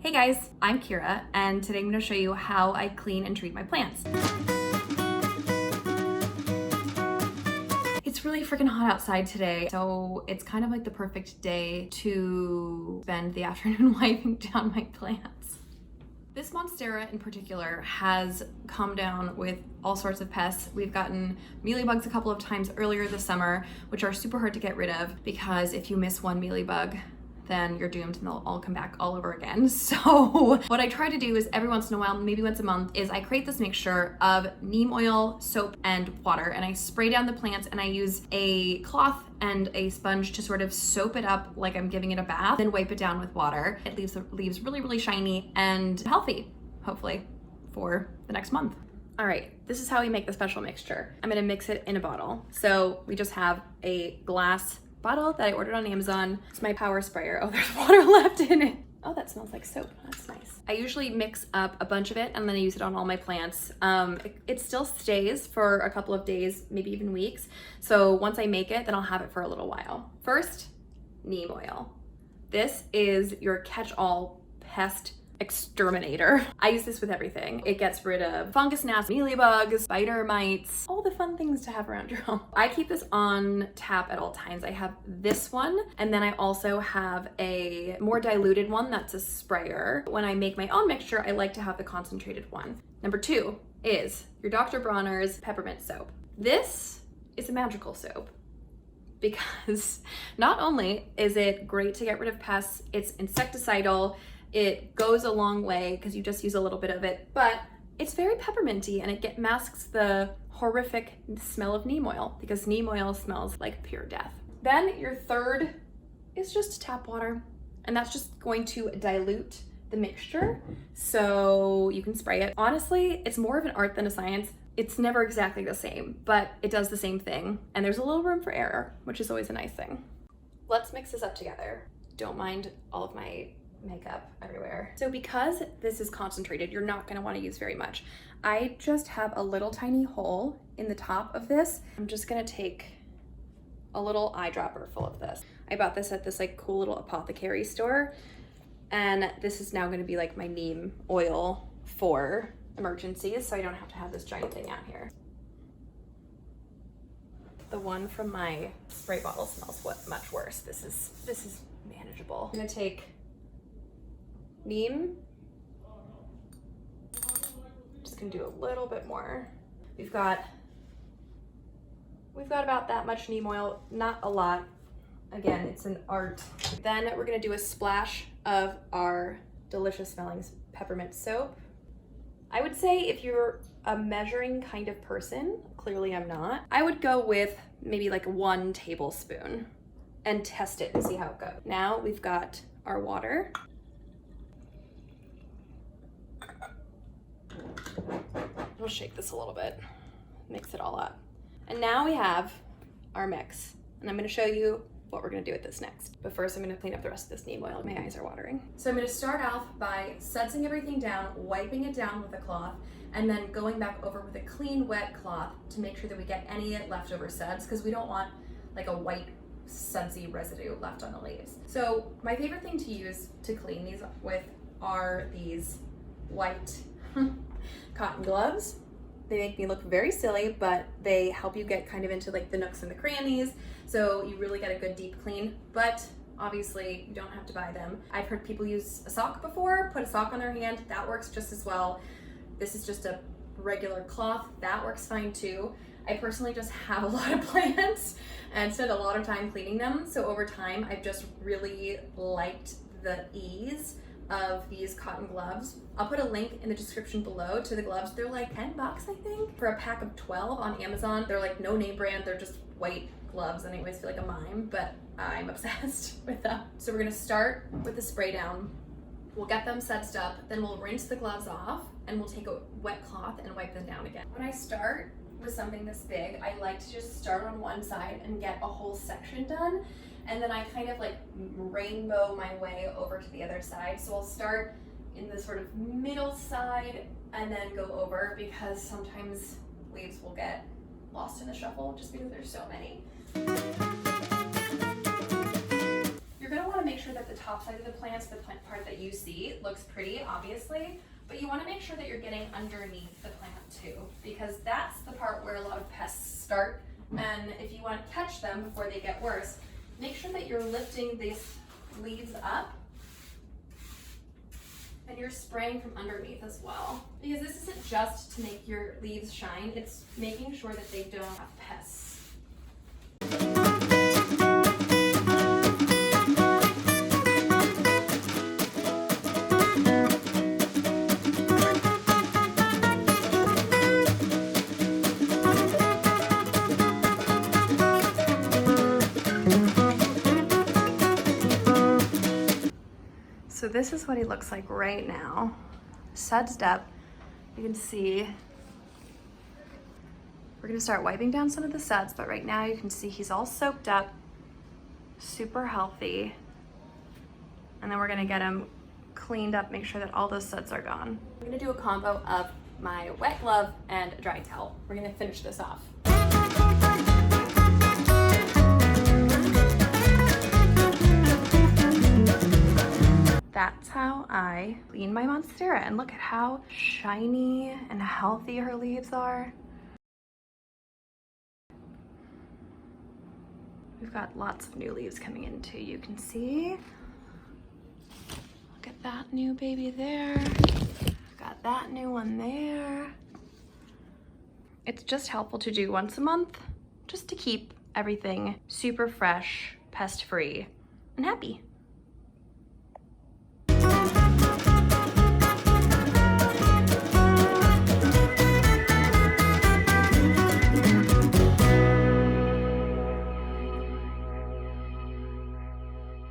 Hey guys, I'm Kira, and today I'm going to show you how I clean and treat my plants. It's really freaking hot outside today, so it's kind of like the perfect day to spend the afternoon wiping down my plants. This Monstera in particular has come down with all sorts of pests. We've gotten mealybugs a couple of times earlier this summer, which are super hard to get rid of because if you miss one mealybug, then you're doomed and they'll all come back all over again. So what I try to do is every once in a while, maybe once a month, is I create this mixture of neem oil, soap, and water, and I spray down the plants and I use a cloth and a sponge to sort of soap it up like I'm giving it a bath, then wipe it down with water. It leaves really, really shiny and healthy, hopefully, for the next month. All right, this is how we make the special mixture. I'm gonna mix it in a bottle. So we just have a glass bottle that I ordered on Amazon. It's my power sprayer. Oh, there's water left in it. Oh, that smells like soap. That's nice. I usually mix up a bunch of it and then I use it on all my plants. It still stays for a couple of days, maybe even weeks. So once I make it, then I'll have it for a little while. First, neem oil. This is your catch-all pest exterminator. I use this with everything. It gets rid of fungus gnats, mealybugs, spidermites, all the fun things to have around your home. I keep this on tap at all times. I have this one, and then I also have a more diluted one that's a sprayer. When I make my own mixture, I like to have the concentrated one. Number 2 is your Dr. Bronner's Peppermint soap. This is a magical soap because not only is it great to get rid of pests, it's insecticidal, it goes a long way because you just use a little bit of it, but it's very pepperminty and it masks the horrific smell of neem oil because neem oil smells like pure death. Then your third is just tap water, and that's just going to dilute the mixture so you can spray it. Honestly, it's more of an art than a science. It's never exactly the same, but it does the same thing, and there's a little room for error, which is always a nice thing. Let's mix this up together. Don't mind all of my makeup everywhere. So because this is concentrated, you're not going to want to use very much. I just have a little tiny hole in the top of this. I'm just going to take a little eyedropper full of this. I bought this at this like cool little apothecary store, and this is now going to be like my neem oil for emergencies, so I don't have to have this giant thing out here. The one from my spray bottle smells much worse. This is manageable. I'm going to take neem. Just gonna do a little bit more. We've got about that much neem oil, not a lot. Again, it's an art. Then we're gonna do a splash of our delicious smelling peppermint soap. I would say if you're a measuring kind of person, clearly I'm not, I would go with maybe like 1 tablespoon and test it and see how it goes. Now we've got our water. We'll shake this a little bit, mix it all up. And now we have our mix. And I'm gonna show you what we're gonna do with this next. But first I'm gonna clean up the rest of this neem oil. My eyes are watering. So I'm gonna start off by sudsing everything down, wiping it down with a cloth, and then going back over with a clean, wet cloth to make sure that we get any leftover suds, because we don't want like a white sudsy residue left on the leaves. So my favorite thing to use to clean these with are these white cotton gloves. They make me look very silly, but they help you get kind of into like the nooks and the crannies, so you really get a good deep clean, but obviously you don't have to buy them. I've heard people use a sock before, put a sock on their hand, that works just as well. This is just a regular cloth, that works fine too. I personally just have a lot of plants and spend a lot of time cleaning them, so over time I've just really liked the ease of these cotton gloves. I'll put a link in the description below to the gloves. They're like 10 bucks, I think, for a pack of 12 on Amazon. They're like no name brand, they're just white gloves, and I always feel like a mime, but I'm obsessed with them. So we're gonna start with the spray down. We'll get them sudsed up, then we'll rinse the gloves off, and we'll take a wet cloth and wipe them down again. When I start with something this big, I like to just start on one side and get a whole section done, and then I kind of like rainbow my way over to the other side. So I'll start in the sort of middle side and then go over, because sometimes leaves will get lost in the shuffle just because there's so many. You're gonna want to make sure that the top side of the plants, the plant part that you see, looks pretty, obviously, but you want to make sure that you're getting underneath the plant too, because that's the part where a lot of pests start. And if you want to catch them before they get worse, make sure that you're lifting these leaves up and you're spraying from underneath as well. Because this isn't just to make your leaves shine, it's making sure that they don't have pests. So this is what he looks like right now. Sudsed up. You can see we're gonna start wiping down some of the suds, but right now you can see he's all soaked up, super healthy. And then we're gonna get him cleaned up, make sure that all those suds are gone. I'm gonna do a combo of my wet glove and a dry towel. We're gonna finish this off. That's how I clean my Monstera, and look at how shiny and healthy her leaves are. We've got lots of new leaves coming in too, you can see. Look at that new baby there. Got that new one there. It's just helpful to do once a month, just to keep everything super fresh, pest-free, and happy.